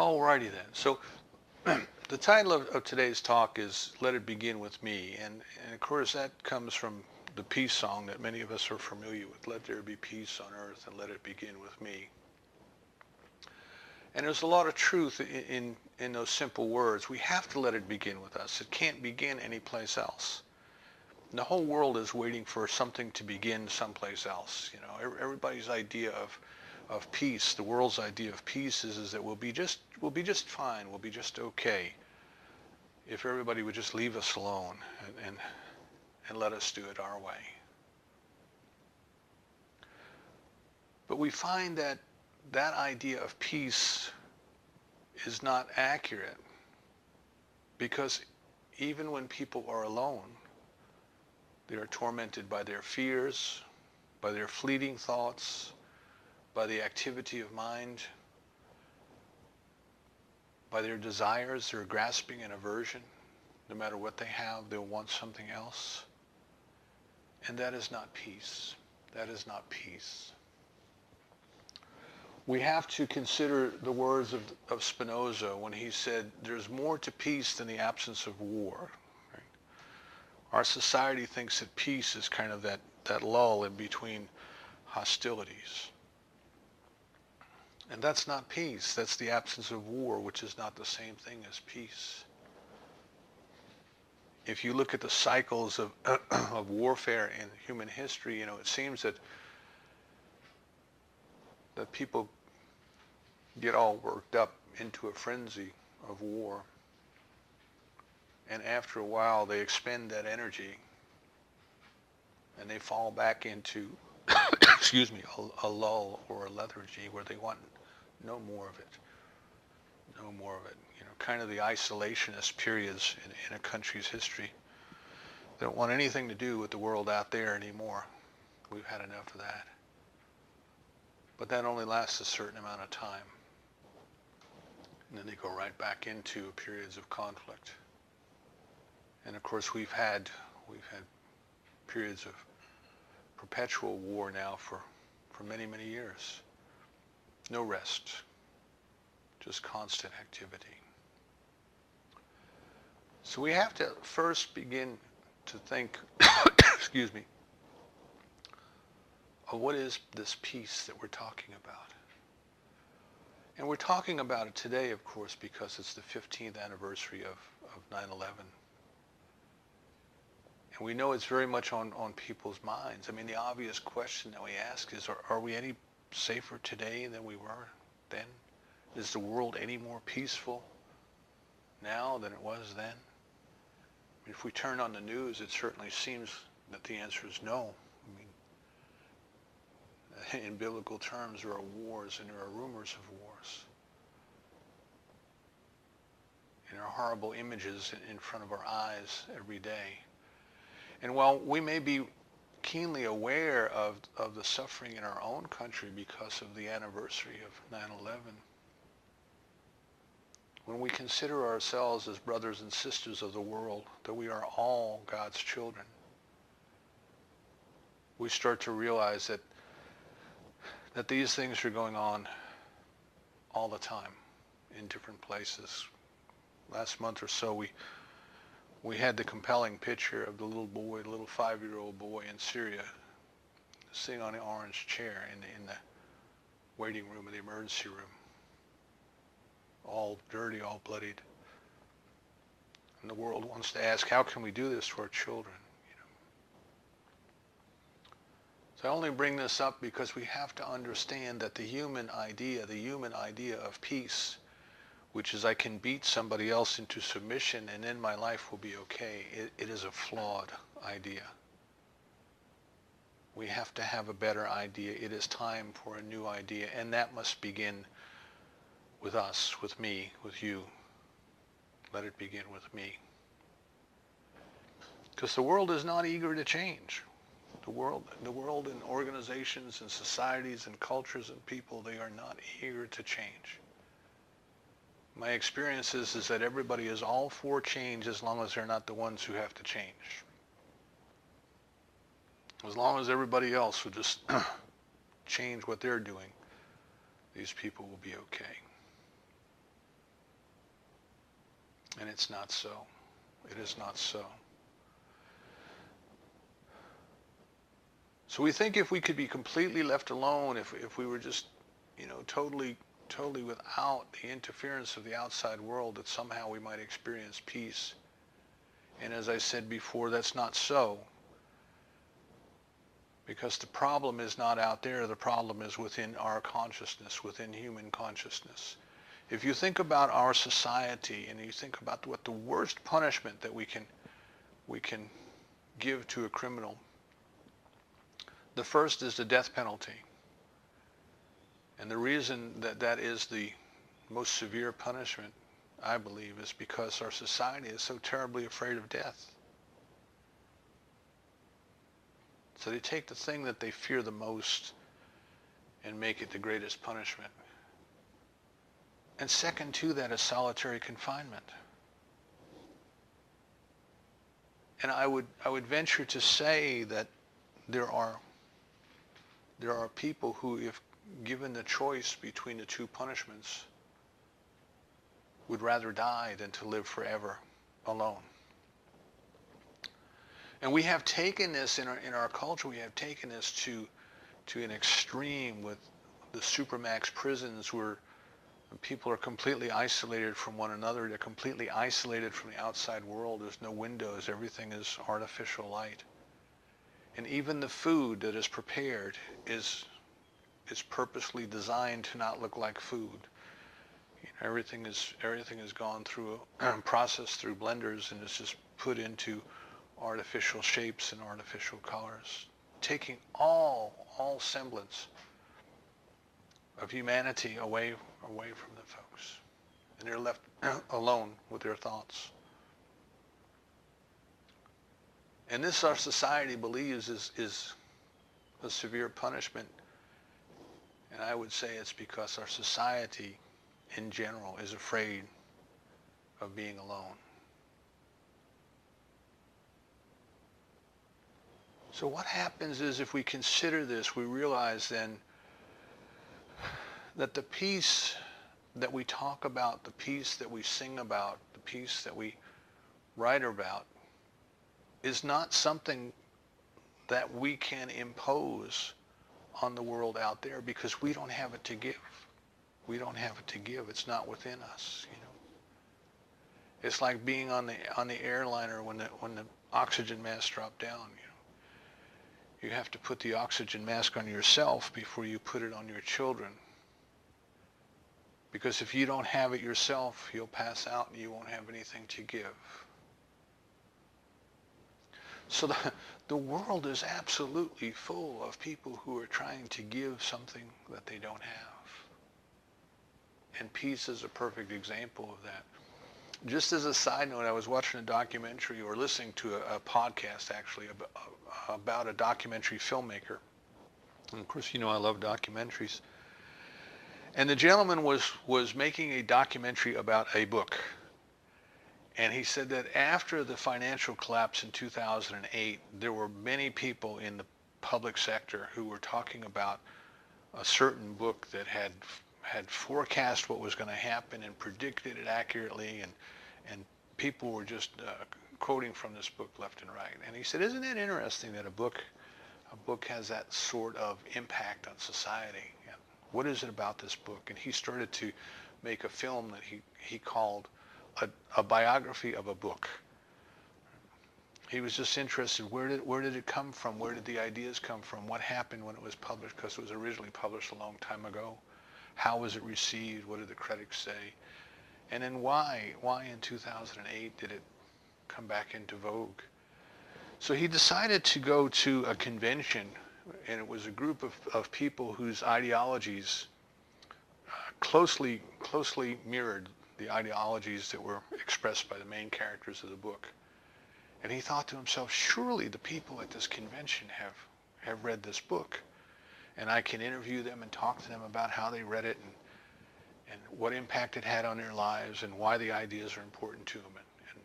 Alrighty then. So the title of today's talk is Let It Begin With Me. And of course that comes from the peace song that many of us are familiar with. Let there be peace on earth and let it begin with me. And there's a lot of truth in those simple words. We have to let it begin with us. It can't begin anyplace else. The whole world is waiting for something to begin someplace else. You know, everybody's idea of peace, the world's idea of peace is that we'll be just fine, we'll be just okay if everybody would just leave us alone and let us do it our way. But we find that that idea of peace is not accurate because even when people are alone, they are tormented by their fears, by their fleeting thoughts, by the activity of mind, by their desires, their grasping and aversion. No matter what they have, they'll want something else. And that is not peace. That is not peace. We have to consider the words of Spinoza when he said, there's more to peace than the absence of war. Right? Our society thinks that peace is kind of that lull in between hostilities. And that's not peace. That's the absence of war, which is not the same thing as peace. If you look at the cycles of warfare in human history, you know, it seems that people get all worked up into a frenzy of war. And after a while, they expend that energy and they fall back into, excuse me, a lull or a lethargy where they want no more of it. No more of it. You know, kind of the isolationist periods in a country's history. They don't want anything to do with the world out there anymore. We've had enough of that. But that only lasts a certain amount of time. And then they go right back into periods of conflict. And of course we've had periods of perpetual war now for many, many years. No rest, just constant activity. So we have to first begin to think, excuse me, of what is this peace that we're talking about. And we're talking about it today, of course, because it's the 15th anniversary of 9/11. And we know it's very much on people's minds. I mean, the obvious question that we ask is, are we any safer today than we were then? Is the world any more peaceful now than it was then? If we turn on the news, it certainly seems that the answer is no. I mean, in biblical terms, there are wars and there are rumors of wars. And there are horrible images in front of our eyes every day. And while we may be keenly aware of the suffering in our own country because of the anniversary of 9/11, when we consider ourselves as brothers and sisters of the world, that we are all God's children, we start to realize that these things are going on all the time in different places. Last month or so, we had the compelling picture of the little boy, the little 5-year-old boy in Syria, sitting on an orange chair in the waiting room of the emergency room, all dirty, all bloodied. And the world wants to ask, how can we do this to our children? You know? So I only bring this up because we have to understand that the human idea of peace, which is I can beat somebody else into submission and then my life will be okay, it is a flawed idea. We have to have a better idea. It is time for a new idea, and that must begin with us, with me, with you. Let it begin with me. Because the world is not eager to change. The world and organizations and societies and cultures and people, they are not eager to change. My experience is that everybody is all for change as long as they're not the ones who have to change. As long as everybody else would just change what they're doing, these people will be okay. And it's not so. It is not so. So we think if we could be completely left alone, if we were just, totally without the interference of the outside world, that somehow we might experience peace. And as I said before, that's not so. Because the problem is not out there, the problem is within our consciousness, within human consciousness. If you think about our society and you think about what the worst punishment that we can give to a criminal, the first is the death penalty. And the reason that that is the most severe punishment, I believe, is because our society is so terribly afraid of death. So they take the thing that they fear the most and make it the greatest punishment. And second to that is solitary confinement. And I would venture to say that there are people who, if given the choice between the two punishments, would rather die than to live forever alone. And we have taken this in our culture. We have taken this to an extreme with the supermax prisons, where people are completely isolated from one another. They're completely isolated from the outside world. There's no windows. Everything is artificial light. And even the food that is prepared is purposely designed to not look like food. Everything is gone through processed through blenders, and it's just put into artificial shapes and artificial colors, taking all semblance of humanity away from the folks, and they're left alone with their thoughts. And this, our society believes, is a severe punishment. And I would say it's because our society in general is afraid of being alone. So what happens is, if we consider this, we realize then that the peace that we talk about, the peace that we sing about, the peace that we write about, is not something that we can impose on the world out there, because we don't have it to give. We don't have it to give. It's not within us. It's like being on the airliner when the oxygen mask dropped down. You have to put the oxygen mask on yourself before you put it on your children. Because if you don't have it yourself, you'll pass out and you won't have anything to give. So the world is absolutely full of people who are trying to give something that they don't have. And peace is a perfect example of that. Just as a side note, I was watching a documentary, or listening to a podcast actually, about a documentary filmmaker. And of course, I love documentaries. And the gentleman was making a documentary about a book. And he said that after the financial collapse in 2008, there were many people in the public sector who were talking about a certain book that had forecast what was going to happen and predicted it accurately, and people were just quoting from this book left and right. And he said, isn't it interesting that a book has that sort of impact on society? And what is it about this book? And he started to make a film that he called a biography of a book. He was just interested, where did it come from? Where did the ideas come from? What happened when it was published? Because it was originally published a long time ago. How was it received? What did the critics say? And then why in 2008 did it come back into vogue? So he decided to go to a convention, and it was a group of people whose ideologies closely mirrored the ideologies that were expressed by the main characters of the book. And he thought to himself, surely the people at this convention have read this book, and I can interview them and talk to them about how they read it, and what impact it had on their lives, and why the ideas are important to them, and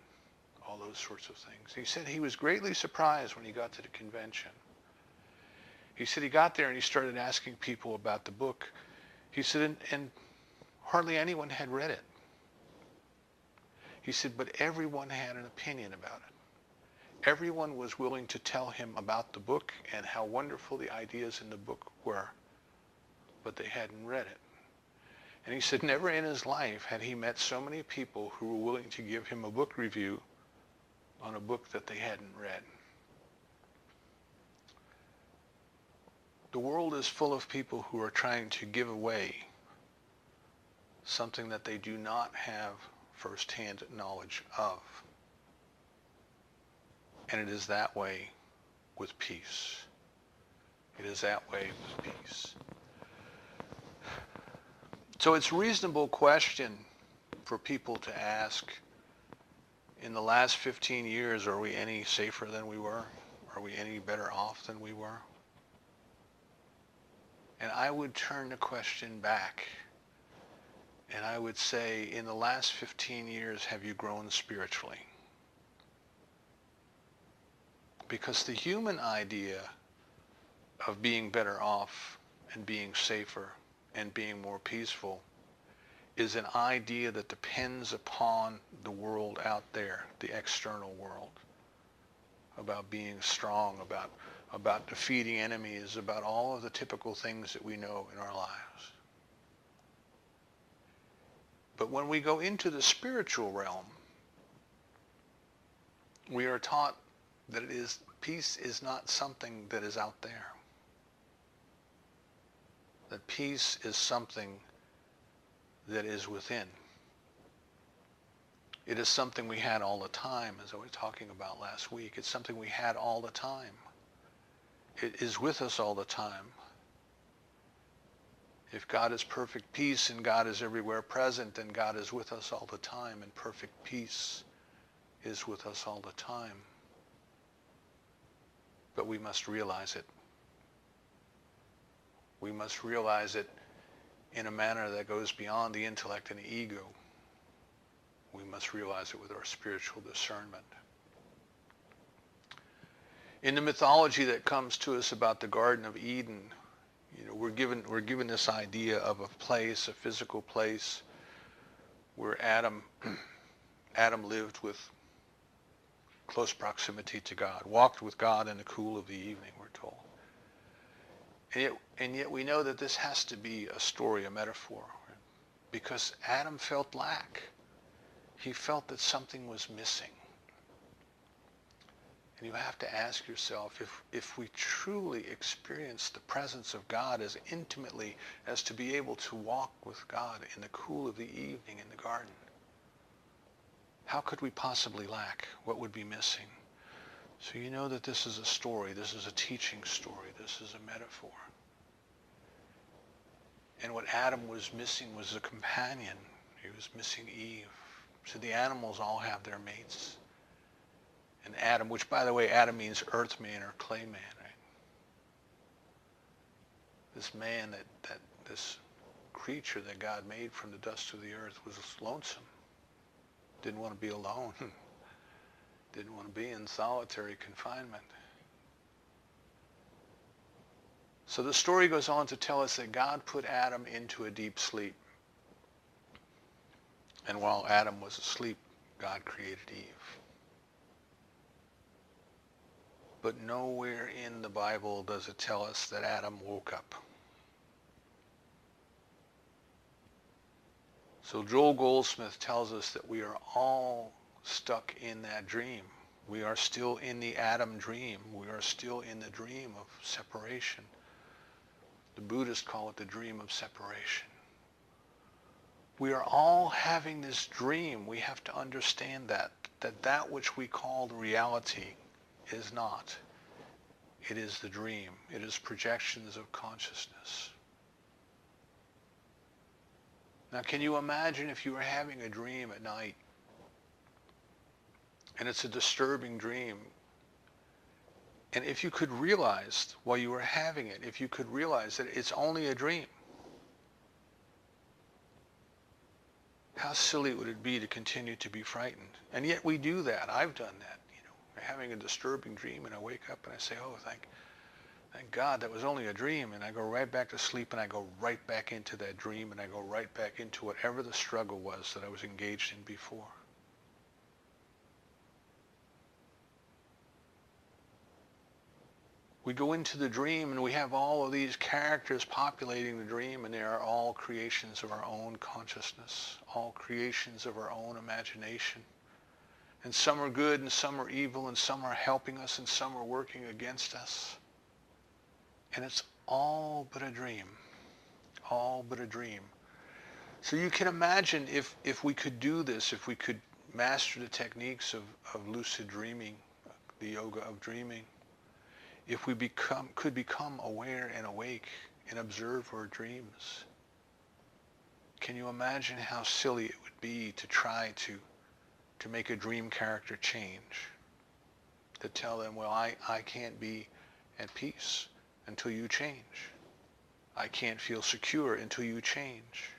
all those sorts of things. He said he was greatly surprised when he got to the convention. He said he got there and he started asking people about the book. He said, and hardly anyone had read it. He said, but everyone had an opinion about it. Everyone was willing to tell him about the book and how wonderful the ideas in the book were, but they hadn't read it. And he said never in his life had he met so many people who were willing to give him a book review on a book that they hadn't read. The world is full of people who are trying to give away something that they do not have first-hand knowledge of. And it is that way with peace. It is that way with peace. So it's a reasonable question for people to ask, in the last 15 years, are we any safer than we were? Are we any better off than we were? And I would turn the question back, and I would say, in the last 15 years, have you grown spiritually? Because the human idea of being better off and being safer and being more peaceful is an idea that depends upon the world out there, the external world, about being strong, about defeating enemies, about all of the typical things that we know in our lives. But when we go into the spiritual realm, we are taught that peace is not something that is out there. That peace is something that is within. It is something we had all the time, as I was talking about last week. It's something we had all the time. It is with us all the time. If God is perfect peace and God is everywhere present, then God is with us all the time, and perfect peace is with us all the time. But we must realize it. We must realize it in a manner that goes beyond the intellect and the ego. We must realize it with our spiritual discernment. In the mythology that comes to us about the Garden of Eden, we're given this idea of a place, a physical place, where Adam lived with close proximity to God, walked with God in the cool of the evening, we're told. And yet we know that this has to be a story, a metaphor, because Adam felt lack. He felt that something was missing. And you have to ask yourself, if we truly experience the presence of God as intimately as to be able to walk with God in the cool of the evening in the garden, how could we possibly lack? What would be missing? So you know that this is a story. This is a teaching story. This is a metaphor. And what Adam was missing was a companion. He was missing Eve. So the animals all have their mates. And Adam, which by the way, Adam means earth man or clay man, right? This man, this creature that God made from the dust of the earth was lonesome. Didn't want to be alone. Didn't want to be in solitary confinement. So the story goes on to tell us that God put Adam into a deep sleep. And while Adam was asleep, God created Eve. But nowhere in the Bible does it tell us that Adam woke up. So Joel Goldsmith tells us that we are all stuck in that dream. We are still in the Adam dream. We are still in the dream of separation. The Buddhists call it the dream of separation. We are all having this dream. We have to understand that which we call the reality is not. It is the dream. It is projections of consciousness. Now, can you imagine if you were having a dream at night, and it's a disturbing dream, and if you could realize while you were having it, if you could realize that it's only a dream, how silly would it be to continue to be frightened? And yet we do that. I've done that. I'm having a disturbing dream, and I wake up and I say, oh, thank God that was only a dream, and I go right back to sleep, and I go right back into that dream, and I go right back into whatever the struggle was that I was engaged in before. We go into the dream and we have all of these characters populating the dream, and they are all creations of our own consciousness, all creations of our own imagination. And some are good and some are evil and some are helping us and some are working against us. And it's all but a dream. All but a dream. So you can imagine if we could do this, if we could master the techniques of lucid dreaming, the yoga of dreaming, if we could become aware and awake and observe our dreams, can you imagine how silly it would be to try to make a dream character change? To tell them, well, I can't be at peace until you change. I can't feel secure until you change.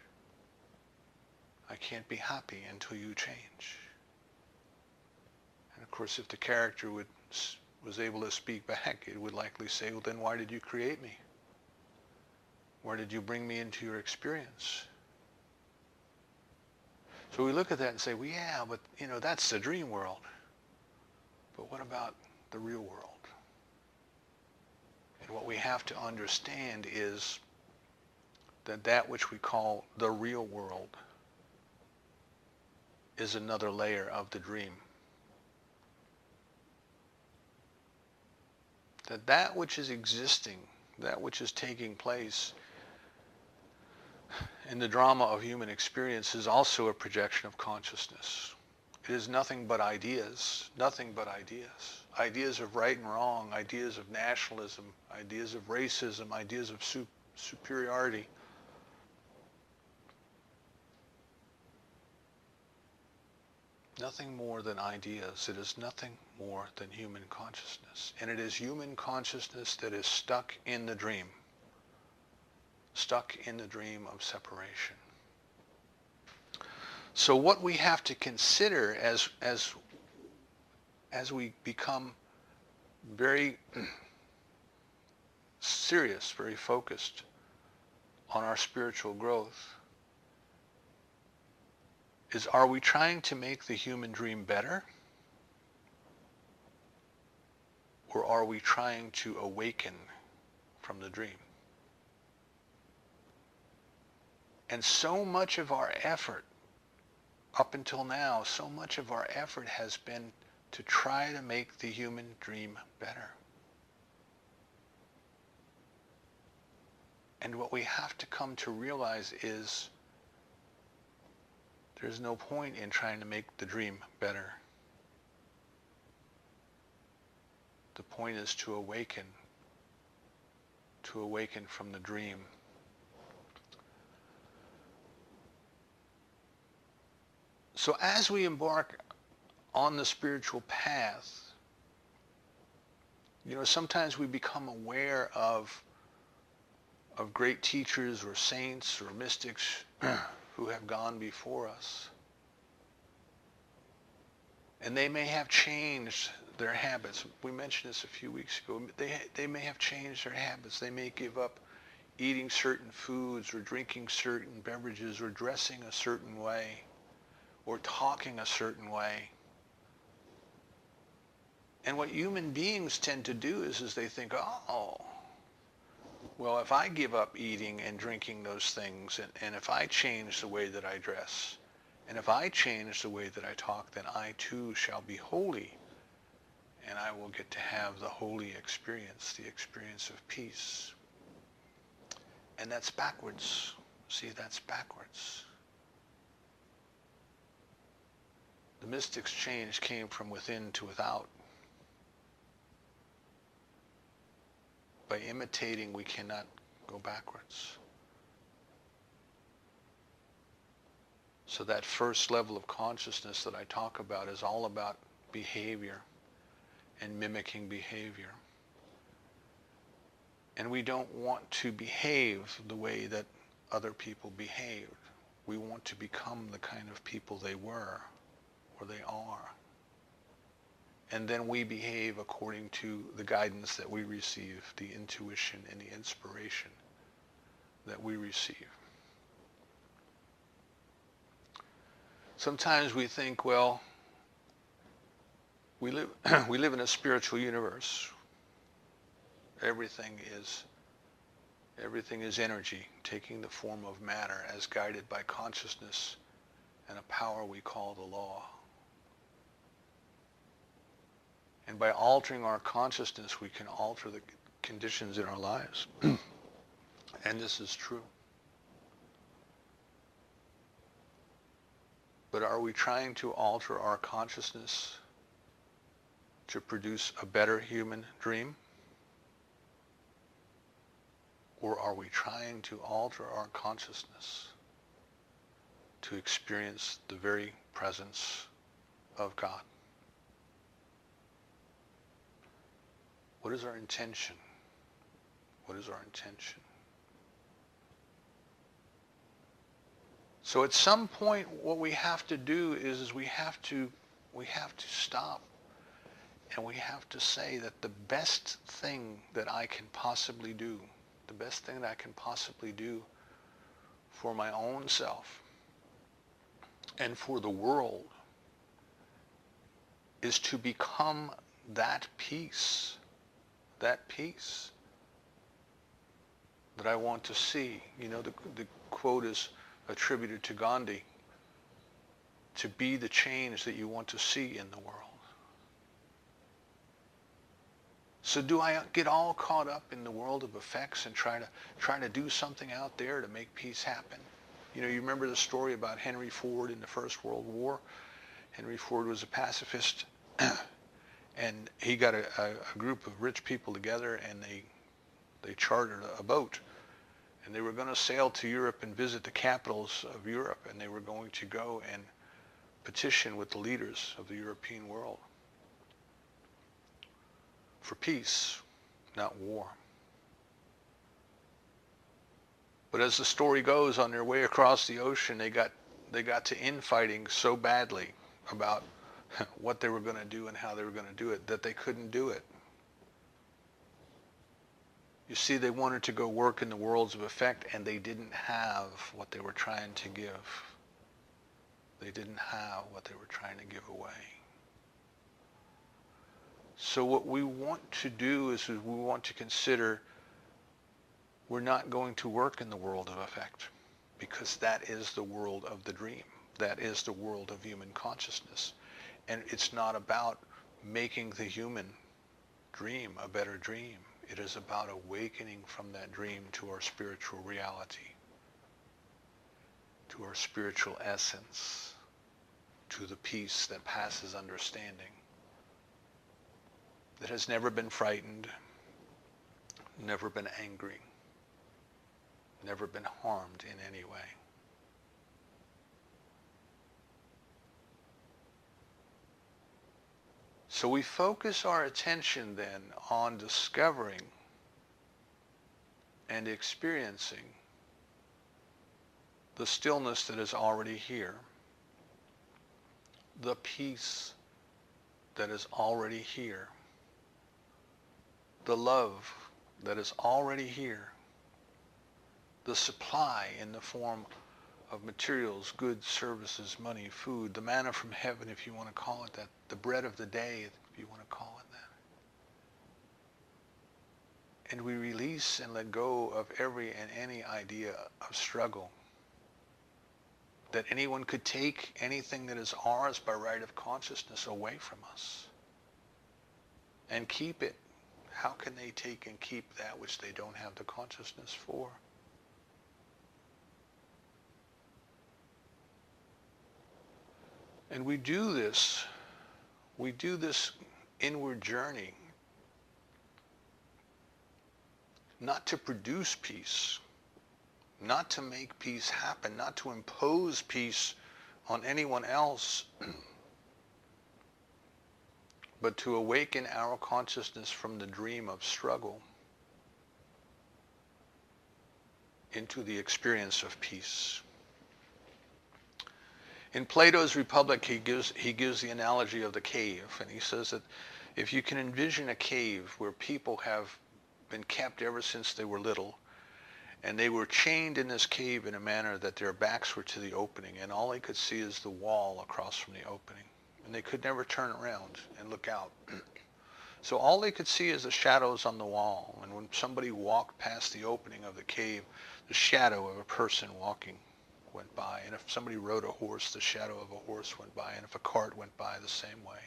I can't be happy until you change. And of course, if the character was able to speak back, it would likely say, well, then why did you create me? Why did you bring me into your experience? So we look at that and say, well, yeah, but that's the dream world. But what about the real world? And what we have to understand is that which we call the real world is another layer of the dream. That which is existing, that which is taking place in the drama of human experience is also a projection of consciousness. It is nothing but ideas, nothing but ideas. Ideas of right and wrong, ideas of nationalism, ideas of racism, ideas of superiority. Nothing more than ideas. It is nothing more than human consciousness. And it is human consciousness that is stuck in the dream. Stuck in the dream of separation. So what we have to consider as we become very serious, very focused on our spiritual growth, is, are we trying to make the human dream better? Or are we trying to awaken from the dream? And so much of our effort, up until now, so much of our effort has been to try to make the human dream better. And what we have to come to realize is there's no point in trying to make the dream better. The point is to awaken from the dream. So as we embark on the spiritual path, sometimes we become aware of great teachers or saints or mystics who have gone before us. And they may have changed their habits. We mentioned this a few weeks ago. They may have changed their habits. They may give up eating certain foods or drinking certain beverages or dressing a certain way or talking a certain way. And what human beings tend to do is they think, oh, well, if I give up eating and drinking those things, and if I change the way that I dress, and if I change the way that I talk, then I too shall be holy, and I will get to have the holy experience, the experience of peace. And that's backwards. See, that's backwards. The mystic's change came from within to without. By imitating, we cannot go backwards. So that first level of consciousness that I talk about is all about behavior and mimicking behavior. And we don't want to behave the way that other people behaved. We want to become the kind of people they were or they are. And then we behave according to the guidance that we receive, the intuition and the inspiration that we receive. Sometimes we think, well, we live in a spiritual universe. Everything is energy, taking the form of matter as guided by consciousness and a power we call the law. And by altering our consciousness, we can alter the conditions in our lives. And this is true. But are we trying to alter our consciousness to produce a better human dream? Or are we trying to alter our consciousness to experience the very presence of God? What is our intention? What is our intention? So at some point, what we have to do is we have to stop, and we have to say that the best thing that I can possibly do, the best thing that I can possibly do for my own self and for the world is to become that peace that I want to see. You know, the quote is attributed to Gandhi, to be the change that you want to see in the world. So do I get all caught up in the world of effects and try to do something out there to make peace happen? You know, you remember the story about Henry Ford in the First World War. Henry Ford was a pacifist, and he got a group of rich people together, and they chartered a boat, and they were going to sail to Europe and visit the capitals of Europe, and they were going to go and petition with the leaders of the European world for peace, not war. But as the story goes, on their way across the ocean, they got to infighting so badly about what they were going to do and how they were going to do it that they couldn't do it. You see, they wanted to go work in the worlds of effect, and they didn't have what they were trying to give. They didn't have what they were trying to give away. So what we want to do is we want to consider we're not going to work in the world of effect, because that is the world of the dream. That is the world of human consciousness. And it's not about making the human dream a better dream. It is about awakening from that dream to our spiritual reality, to our spiritual essence, to the peace that passes understanding, that has never been frightened, never been angry, never been harmed in any way. So we focus our attention then on discovering and experiencing the stillness that is already here, the peace that is already here, the love that is already here, the supply in the form of materials, goods, services, money, food, the manna from heaven, if you want to call it that, the bread of the day, if you want to call it that. And we release and let go of every and any idea of struggle, that anyone could take anything that is ours by right of consciousness away from us and keep it. How can they take and keep that which they don't have the consciousness for? And we do this inward journey not to produce peace, not to make peace happen, not to impose peace on anyone else, but to awaken our consciousness from the dream of struggle into the experience of peace. In Plato's Republic, he gives the analogy of the cave, and he says that if you can envision a cave where people have been kept ever since they were little, and they were chained in this cave in a manner that their backs were to the opening, and all they could see is the wall across from the opening, and they could never turn around and look out. So all they could see is the shadows on the wall. And when somebody walked past the opening of the cave, the shadow of a person walking went by. And if somebody rode a horse, the shadow of a horse went by. And if a cart went by, the same way.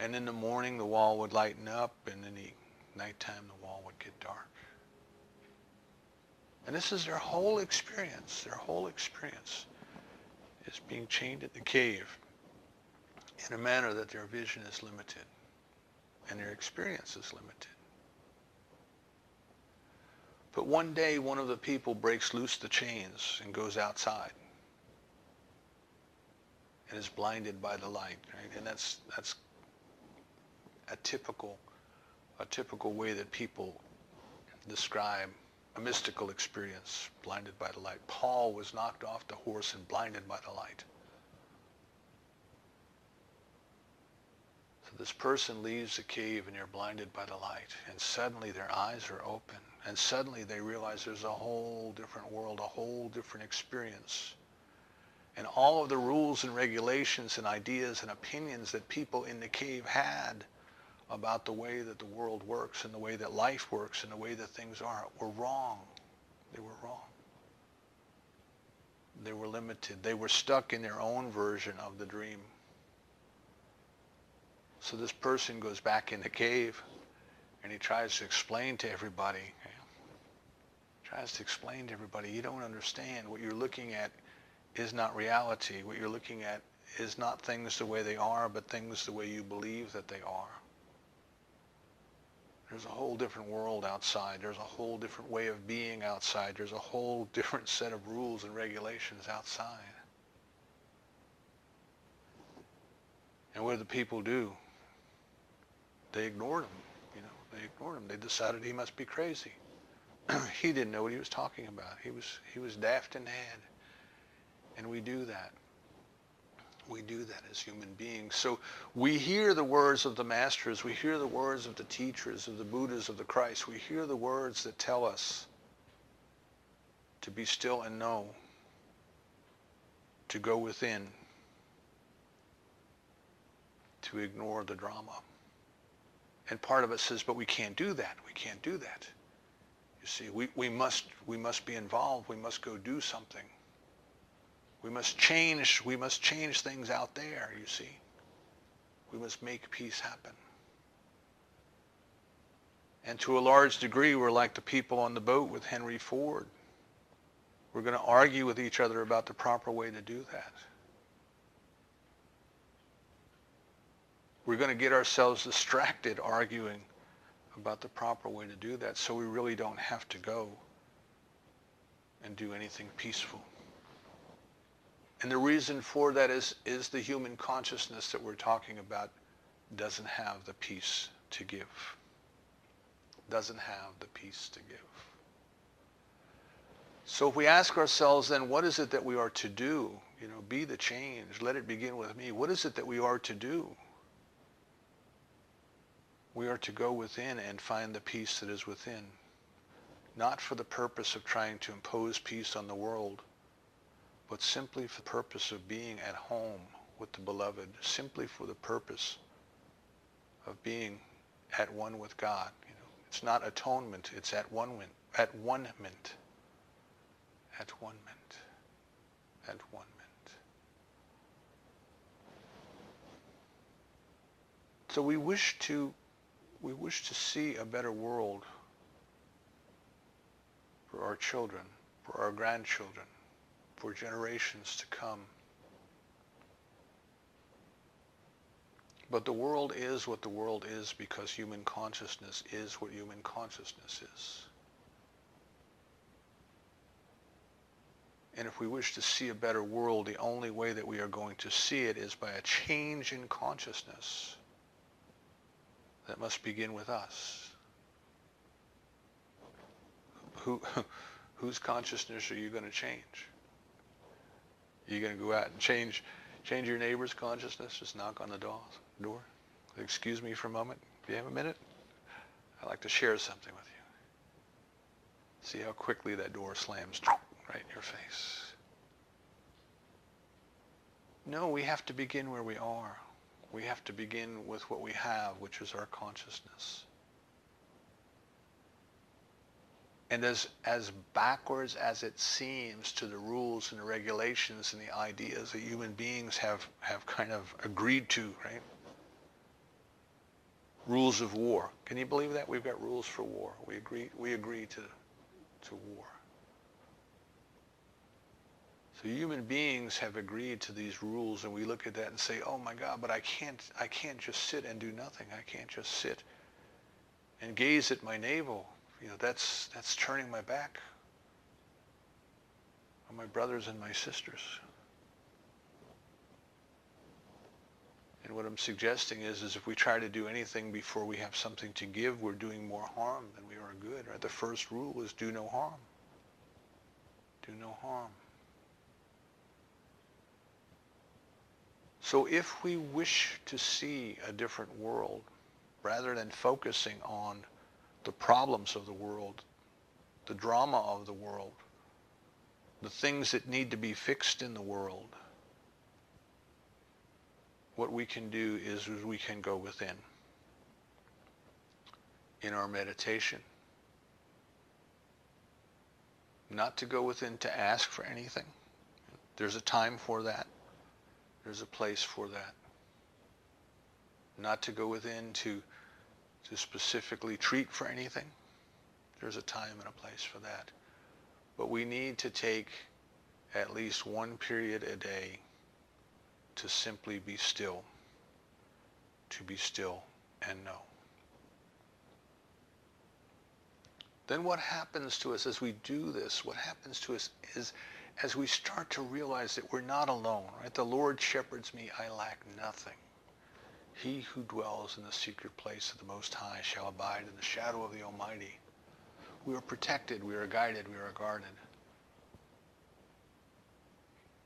And in the morning, the wall would lighten up, and in the nighttime, the wall would get dark. And this is their whole experience. Their whole experience is being chained at the cave in a manner that their vision is limited and their experience is limited. But one day, one of the people breaks loose the chains and goes outside and is blinded by the light, right? And that's a typical way that people describe a mystical experience, blinded by the light. Paul was knocked off the horse and blinded by the light. So this person leaves the cave and they're blinded by the light, and suddenly their eyes are open, and suddenly they realize there's a whole different world, a whole different experience. And all of the rules and regulations and ideas and opinions that people in the cave had about the way that the world works and the way that life works and the way that things are were wrong. They were wrong. They were limited. They were stuck in their own version of the dream. So this person goes back in the cave and he tries to explain to everybody, you don't understand. What you're looking at is not reality. What you're looking at is not things the way they are, but things the way you believe that they are. There's a whole different world outside. There's a whole different way of being outside. There's a whole different set of rules and regulations outside. And what do the people do? They ignored him. They ignored him. They decided he must be crazy. He didn't know what he was talking about. He was daft in the head. And we do that. We do that as human beings. So we hear the words of the masters. We hear the words of the teachers, of the Buddhas, of the Christ. We hear the words that tell us to be still and know, to go within, to ignore the drama. And part of us says, but we can't do that. We can't do that. You see, we must be involved. We must go do something. We must change things out there, you see. We must make peace happen. And to a large degree, we're like the people on the boat with Henry Ford. We're going to argue with each other about the proper way to do that. We're going to get ourselves distracted arguing about the proper way to do that, so we really don't have to go and do anything peaceful. And the reason for that is the human consciousness that we're talking about doesn't have the peace to give. Doesn't have the peace to give. So if we ask ourselves then, what is it that we are to do? Be the change. Let it begin with me. What is it that we are to do? We are to go within and find the peace that is within. Not for the purpose of trying to impose peace on the world, but simply for the purpose of being at home with the beloved, simply for the purpose of being at one with God. It's not atonement, it's at one-ment. At one-ment. At one-ment. At one-ment. So we wish to see a better world for our children, for our grandchildren, for generations to come. But the world is what the world is because human consciousness is what human consciousness is. And if we wish to see a better world, the only way that we are going to see it is by a change in consciousness that must begin with us. Whose consciousness are you going to change? Are you going to go out and change your neighbor's consciousness? Just knock on the door. Excuse me for a moment. Do you have a minute? I'd like to share something with you. See how quickly that door slams right in your face. No, we have to begin where we are. We have to begin with what we have, which is our consciousness. And as backwards as it seems to the rules and the regulations and the ideas that human beings have kind of agreed to, right? Rules of war. Can you believe that? We've got rules for war. We agree to war. So human beings have agreed to these rules, and we look at that and say, oh my God, but I can't just sit and do nothing. I can't just sit and gaze at my navel. You know, that's turning my back on my brothers and my sisters. And what I'm suggesting is if we try to do anything before we have something to give, we're doing more harm than we are good. Right? The first rule is do no harm. Do no harm. So if we wish to see a different world, rather than focusing on the problems of the world, the drama of the world, the things that need to be fixed in the world, what we can do is we can go within in our meditation. Not to go within to ask for anything. There's a time for that. There's a place for that. Not to go within to specifically treat for anything. There's a time and a place for that. But we need to take at least one period a day to simply be still. To be still and know. Then what happens to us as we do this, what happens to us is as we start to realize that we're not alone, right? The Lord shepherds me, I lack nothing. He who dwells in the secret place of the Most High shall abide in the shadow of the Almighty. We are protected, we are guided, we are guarded.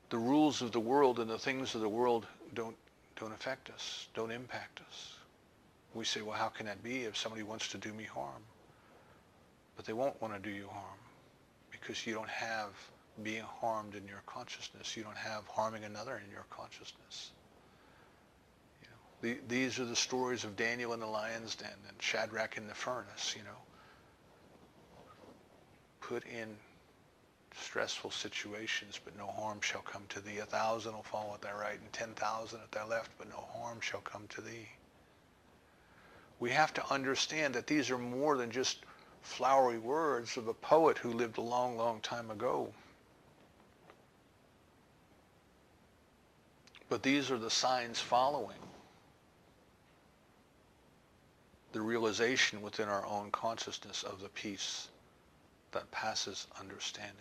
The rules of the world and the things of the world don't affect us, don't impact us. We say, well, how can that be if somebody wants to do me harm? But they won't want to do you harm because you don't have being harmed in your consciousness. You don't have harming another in your consciousness. These are the stories of Daniel in the lion's den and Shadrach in the furnace, Put in stressful situations, but no harm shall come to thee. 1,000 will fall at thy right and 10,000 at thy left, but no harm shall come to thee. We have to understand that these are more than just flowery words of a poet who lived a long, long time ago. But these are the signs following the realization within our own consciousness of the peace that passes understanding.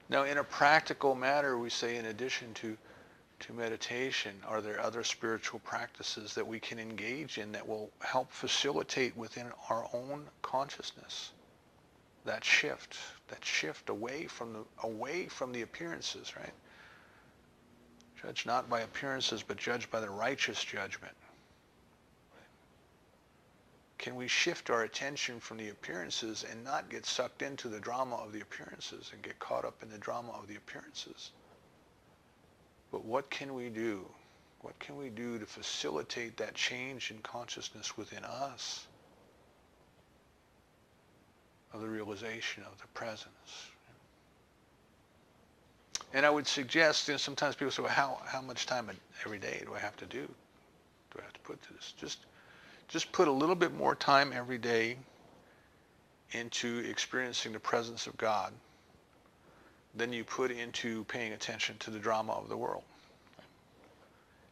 Now, in a practical matter, we say in addition to meditation, are there other spiritual practices that we can engage in that will help facilitate within our own consciousness that shift away from the appearances, right? Judge not by appearances, but judge by the righteous judgment. Can we shift our attention from the appearances and not get sucked into the drama of the appearances and get caught up in the drama of the appearances? But what can we do? What can we do to facilitate that change in consciousness within us of the realization of the presence? And I would suggest, sometimes people say, well, how much time every day do I have to do? Do I have to put to this? Just put a little bit more time every day into experiencing the presence of God than you put into paying attention to the drama of the world.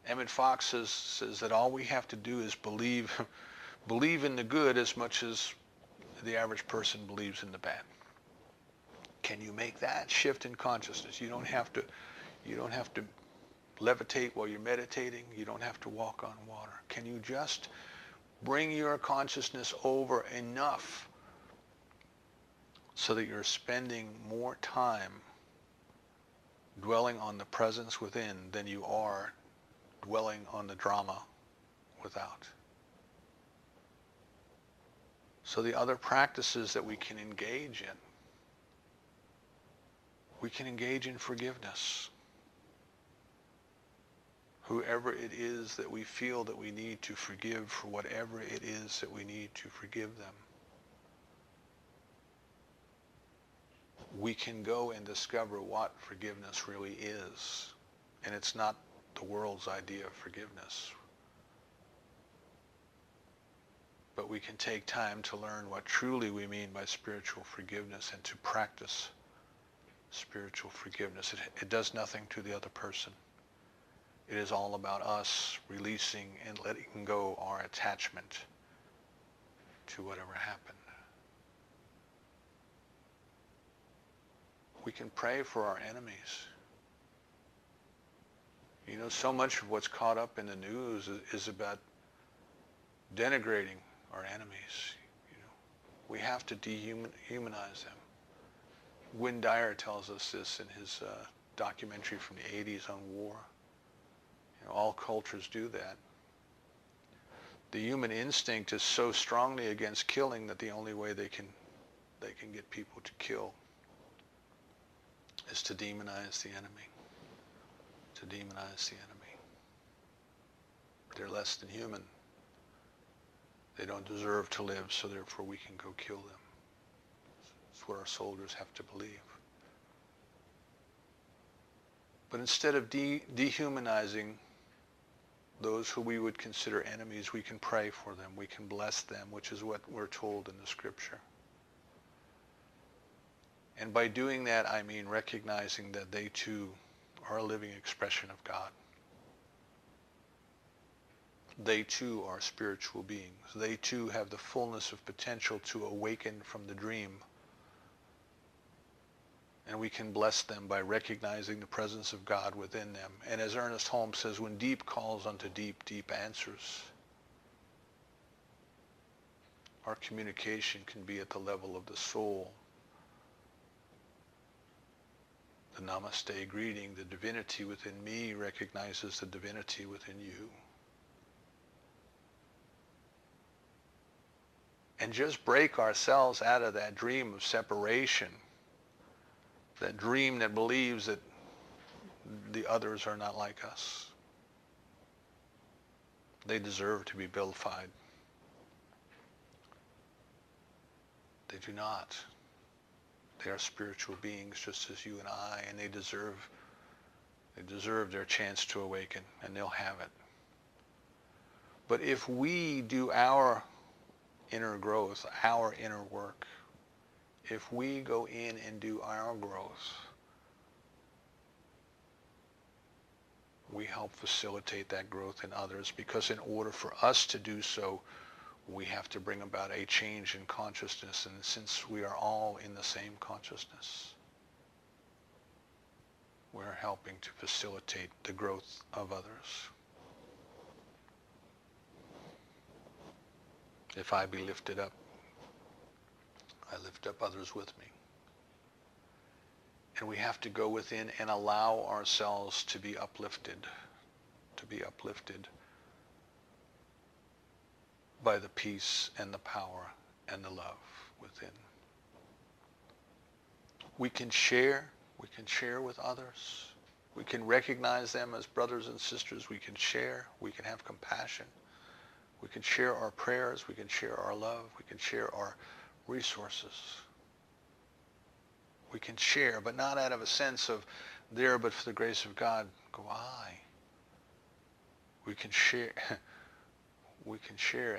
Emmett Fox says that all we have to do is believe in the good as much as the average person believes in the bad. Can you make that shift in consciousness? You don't have to levitate while you're meditating. You don't have to walk on water. Can you just bring your consciousness over enough so that you're spending more time dwelling on the presence within than you are dwelling on the drama without? So the other practices that we can engage in, we can engage in forgiveness. whoever it is that we feel that we need to forgive for whatever it is that we need to forgive them, we can go and discover what forgiveness really is. And it's not the world's idea of forgiveness. But we can take time to learn what truly we mean by spiritual forgiveness and to practice spiritual forgiveness. It does nothing to the other person. It is all about us releasing and letting go our attachment to whatever happened. We can pray for our enemies. You know, so much of what's caught up in the news is about denigrating our enemies. You know, we have to dehumanize them. Wynne Dyer tells us this in his documentary from the 80s on war. You know, all cultures do that. The human instinct is so strongly against killing that the only way they can get people to kill is to demonize the enemy. To demonize the enemy. They're less than human. They don't deserve to live, so therefore we can go kill them. That's what our soldiers have to believe. But instead of dehumanizing those who we would consider enemies, we can pray for them. We can bless them, which is what we're told in the scripture. And by doing that, I mean recognizing that they too are a living expression of God. They too are spiritual beings. They too have the fullness of potential to awaken from the dream. And we can bless them by recognizing the presence of God within them. And as Ernest Holmes says, when deep calls unto deep, deep answers. Our communication can be at the level of the soul. The Namaste greeting, the divinity within me recognizes the divinity within you. And just break ourselves out of that dream of separation, that dream that believes that the others are not like us. They deserve to be vilified. They do not. They are spiritual beings just as you and I, and they deserve their chance to awaken, and they'll have it. But if we do our inner growth, our inner work, if we go in and do our growth, we help facilitate that growth in others, because in order for us to do so, we have to bring about a change in consciousness, and since we are all in the same consciousness, we're helping to facilitate the growth of others. If I be lifted up, I lift up others with me. And we have to go within and allow ourselves to be uplifted by the peace and the power and the love within. We can share with others. We can recognize them as brothers and sisters. We can share, we can have compassion. We can share our prayers, we can share our love, we can share our resources. We can share, but not out of a sense of there, but for the grace of God, go I. We can share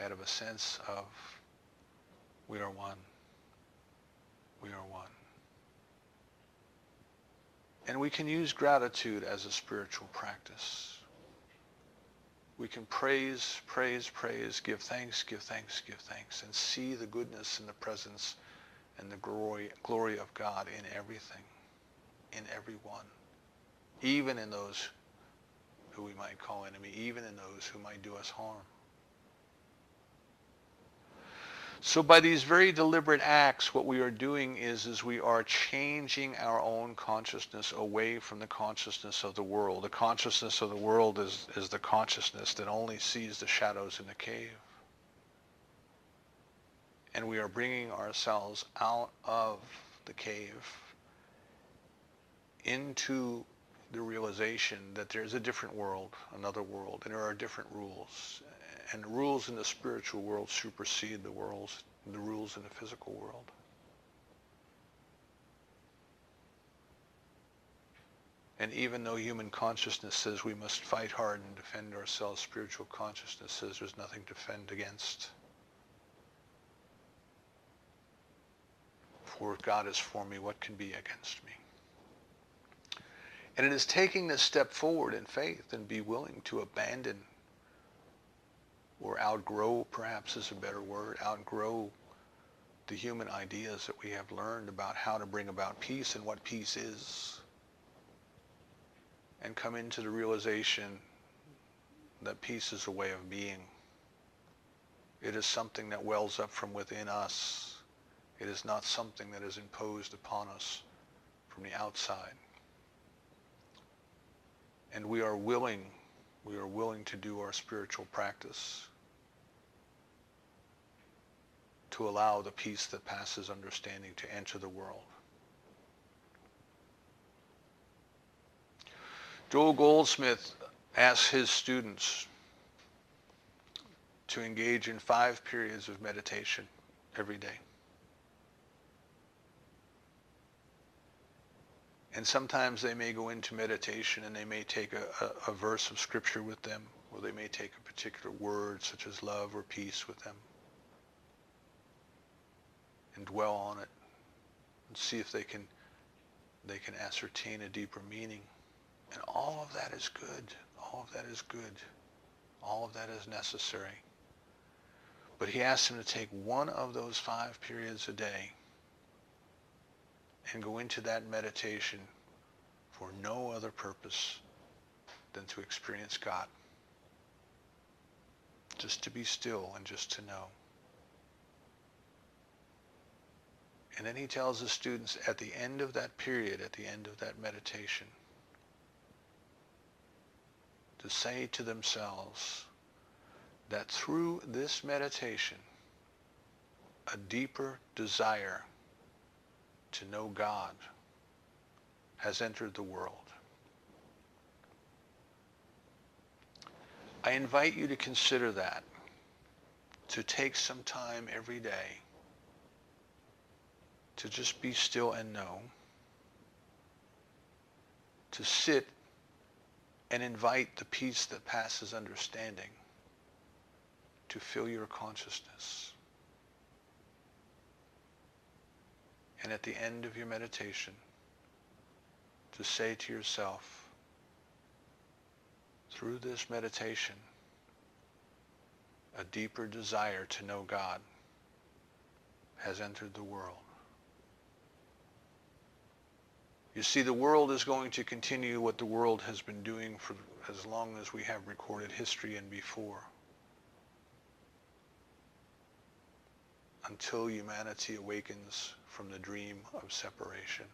out of a sense of we are one. We are one. And we can use gratitude as a spiritual practice. We can praise, give thanks, and see the goodness and the presence and the glory of God in everything, in everyone, even in those who we might call enemy, even in those who might do us harm. So by these very deliberate acts, what we are doing is we are changing our own consciousness away from the consciousness of the world. The consciousness of the world is the consciousness that only sees the shadows in the cave. And we are bringing ourselves out of the cave into the realization that there's a different world, another world, and there are different rules. And the rules in the spiritual world supersede the rules in the physical world. And even though human consciousness says we must fight hard and defend ourselves, spiritual consciousness says there's nothing to defend against. For if God is for me, what can be against me? And it is taking this step forward in faith and be willing to abandon or outgrow, perhaps is a better word, outgrow the human ideas that we have learned about how to bring about peace and what peace is, and come into the realization that peace is a way of being. It is something that wells up from within us. It is not something that is imposed upon us from the outside. And we are willing to do our spiritual practice to allow the peace that passes understanding to enter the world. Joel Goldsmith asks his students to engage in 5 periods of meditation every day. And sometimes they may go into meditation and they may take a verse of scripture with them, or they may take a particular word such as love or peace with them and dwell on it and see if they can ascertain a deeper meaning. And all of that is good. All of that is good. All of that is necessary. But he asks them to take one of those 5 periods a day and go into that meditation for no other purpose than to experience God. Just to be still and just to know. And then he tells the students at the end of that period, at the end of that meditation, to say to themselves that through this meditation, a deeper desire to know God has entered the world. I invite you to consider that, to take some time every day to just be still and know, to sit and invite the peace that passes understanding to fill your consciousness. And at the end of your meditation, to say to yourself, through this meditation, a deeper desire to know God has entered the world. You see, the world is going to continue what the world has been doing for as long as we have recorded history and before, until humanity awakens from the dream of separation.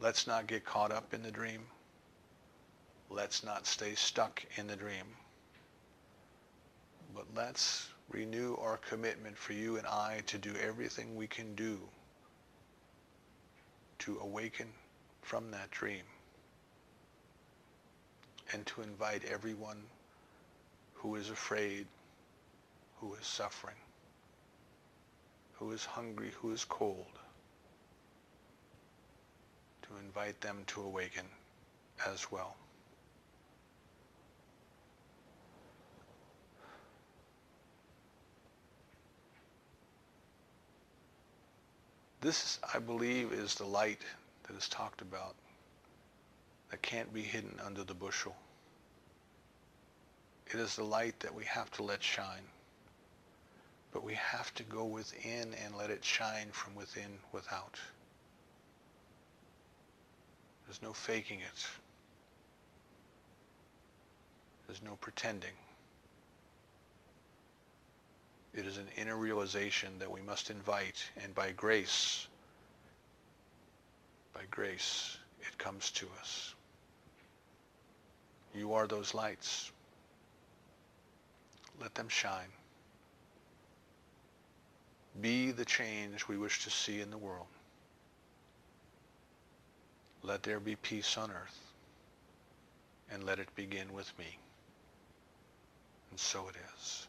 Let's not get caught up in the dream. Let's not stay stuck in the dream. But let's renew our commitment for you and I to do everything we can do to awaken from that dream and to invite everyone who is afraid, who is suffering, who is hungry, who is cold, to invite them to awaken as well. This, I believe, is the light that is talked about, that can't be hidden under the bushel. It is the light that we have to let shine. But we have to go within and let it shine from within without. There's no faking it. There's no pretending. It is an inner realization that we must invite, and by grace, it comes to us. You are those lights. Let them shine. Be the change we wish to see in the world. Let there be peace on earth, and let it begin with me. And so it is.